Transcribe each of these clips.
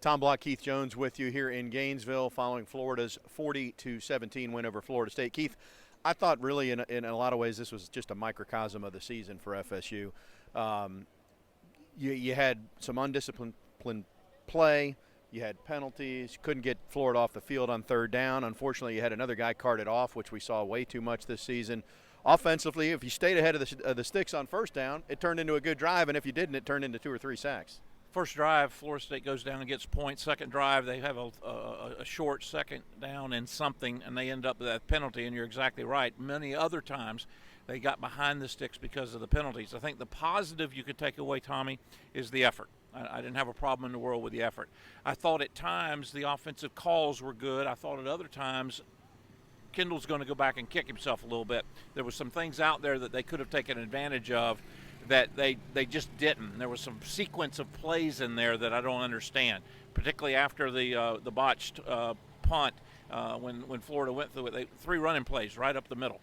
Tom Block, Keith Jones with you here in Gainesville following Florida's 40-17 win over Florida State. Keith, I thought really in a lot of ways this was just a microcosm of the season for FSU. You had some undisciplined play. You had penalties. Couldn't get Florida off the field on third down. Unfortunately, you had another guy carted off, which we saw way too much this season. Offensively, if you stayed ahead of the sticks on first down, it turned into a good drive, and if you didn't, it turned into 2 or 3 sacks. First drive, Florida State goes down and gets points. Second drive, they have a short second down and something, and they end up with that penalty, and you're exactly right. Many other times they got behind the sticks because of the penalties. I think the positive you could take away, Tommy, is the effort. I didn't have a problem in the world with the effort. I thought at times the offensive calls were good. I thought at other times Kendall's going to go back and kick himself a little bit. There were some things out there that they could have taken advantage of that they just didn't. There was some sequence of plays in there that I don't understand, particularly after the botched punt when Florida went through it. 3 running plays right up the middle.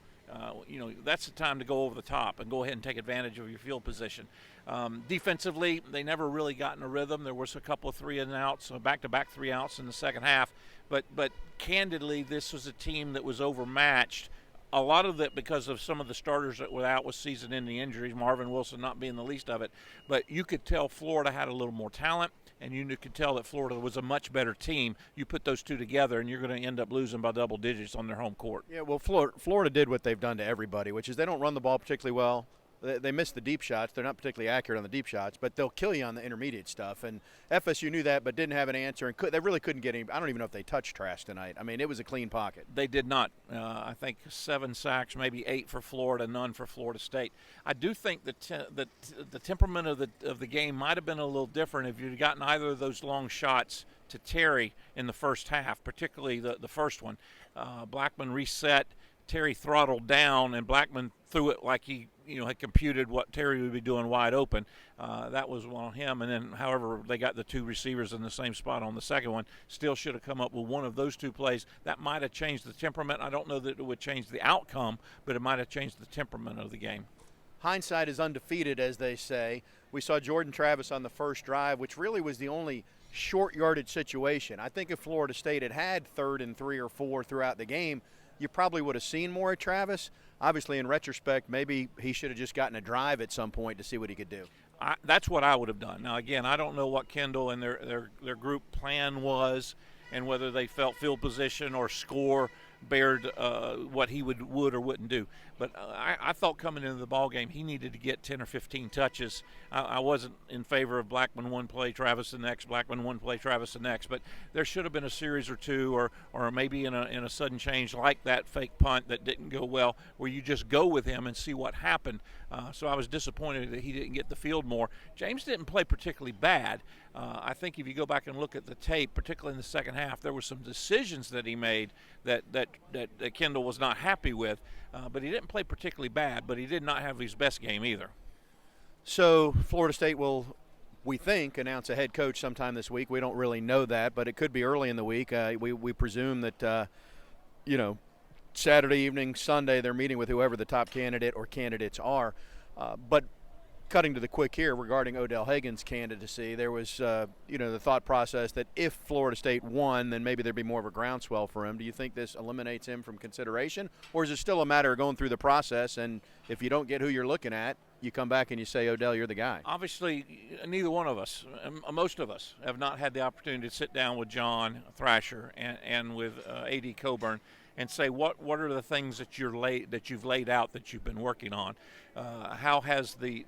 That's the time to go over the top and go ahead and take advantage of your field position. Defensively, they never really got in a rhythm. There was a couple of 3 and outs, back-to-back 3 outs in the second half. But candidly, this was a team that was overmatched. A lot of it because of some of the starters that were out with season-ending injuries, Marvin Wilson not being the least of it. But you could tell Florida had a little more talent, and you could tell that Florida was a much better team. You put those two together, and you're going to end up losing by double digits on their home court. Yeah, well, Florida did what they've done to everybody, which is they don't run the ball particularly well. They miss the deep shots. They're not particularly accurate on the deep shots, but they'll kill you on the intermediate stuff. And FSU knew that, but didn't have an answer. And they really couldn't get any. I don't even know if they touched Trask tonight. I mean, it was a clean pocket. They did not. I think 7 sacks, maybe 8 for Florida, none for Florida State. I do think that the temperament of the game might have been a little different if you'd gotten either of those long shots to Terry in the first half, particularly the first one. Blackman reset. Terry throttled down, and Blackman threw it like he had computed what Terry would be doing wide open. That was on him. And then, however, they got the 2 receivers in the same spot on the second one. Still should have come up with one of those 2 plays. That might have changed the temperament. I don't know that it would change the outcome, but it might have changed the temperament of the game. Hindsight is undefeated, as they say. We saw Jordan Travis on the first drive, which really was the only short yardage situation. I think if Florida State had 3rd and 3 or 4 throughout the game, you probably would have seen more of Travis. Obviously, in retrospect, maybe he should have just gotten a drive at some point to see what he could do. That's what I would have done. Now, again, I don't know what Kendall and their group plan was and whether they felt field position or score bared what he would or wouldn't do. But I thought coming into the ball game he needed to get 10 or 15 touches. I wasn't in favor of Blackman one play, Travis the next, Blackman one play, Travis the next. But there should have been a series or 2 or maybe in a sudden change like that fake punt that didn't go well where you just go with him and see what happened. So I was disappointed that he didn't get the field more. James didn't play particularly bad. I think if you go back and look at the tape, particularly in the second half, there were some decisions that he made that Kendall was not happy with. But he didn't play particularly bad, but he did not have his best game either. So Florida State will, we think, announce a head coach sometime this week. We don't really know that, but it could be early in the week. We presume that, Saturday evening, Sunday, they're meeting with whoever the top candidate or candidates are. But cutting to the quick here regarding Odell Hagen's candidacy, there was, the thought process that if Florida State won, then maybe there'd be more of a groundswell for him. Do you think this eliminates him from consideration, or is it still a matter of going through the process, and if you don't get who you're looking at, you come back and you say, Odell, you're the guy? Obviously, neither one of us, most of us, have not had the opportunity to sit down with John Thrasher and with A.D. Coburn and say what are the things that you've laid out that you've been working on. How has the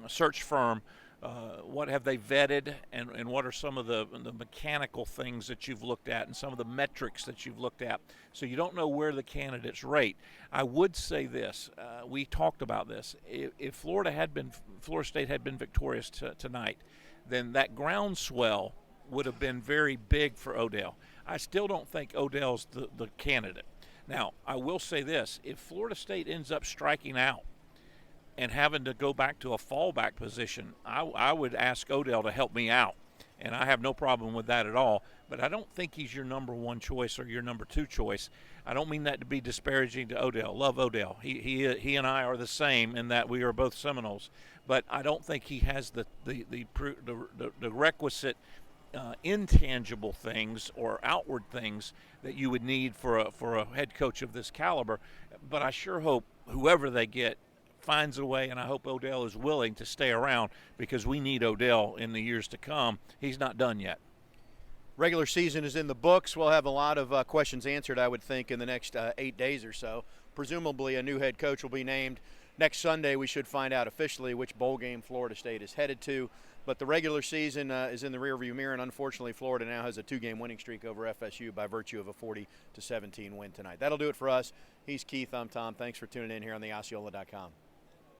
search firm, what have they vetted, and what are some of the mechanical things that you've looked at and some of the metrics that you've looked at? So you don't know where the candidates rate. I would say this. We talked about this. If Florida State had been victorious tonight, then that groundswell would have been very big for Odell. I still don't think Odell's the candidate. Now, I will say this. If Florida State ends up striking out and having to go back to a fallback position, I would ask Odell to help me out. And I have no problem with that at all. But I don't think he's your number 1 choice or your number 2 choice. I don't mean that to be disparaging to Odell. Love Odell. He and I are the same in that we are both Seminoles. But I don't think he has the requisite intangible things or outward things that you would need for a head coach of this caliber. But I sure hope whoever they get finds a way, and I hope Odell is willing to stay around, because we need Odell in the years to come. He's not done yet. Regular season is in the books. We'll have a lot of questions answered, I would think, in the next 8 days or so. Presumably a new head coach will be named. Next Sunday we should find out officially which bowl game Florida State is headed to. But the regular season is in the rearview mirror, and unfortunately Florida now has a 2-game winning streak over FSU by virtue of a 40-17 win tonight. That'll do it for us. He's Keith. I'm Tom. Thanks for tuning in here on the Osceola.com.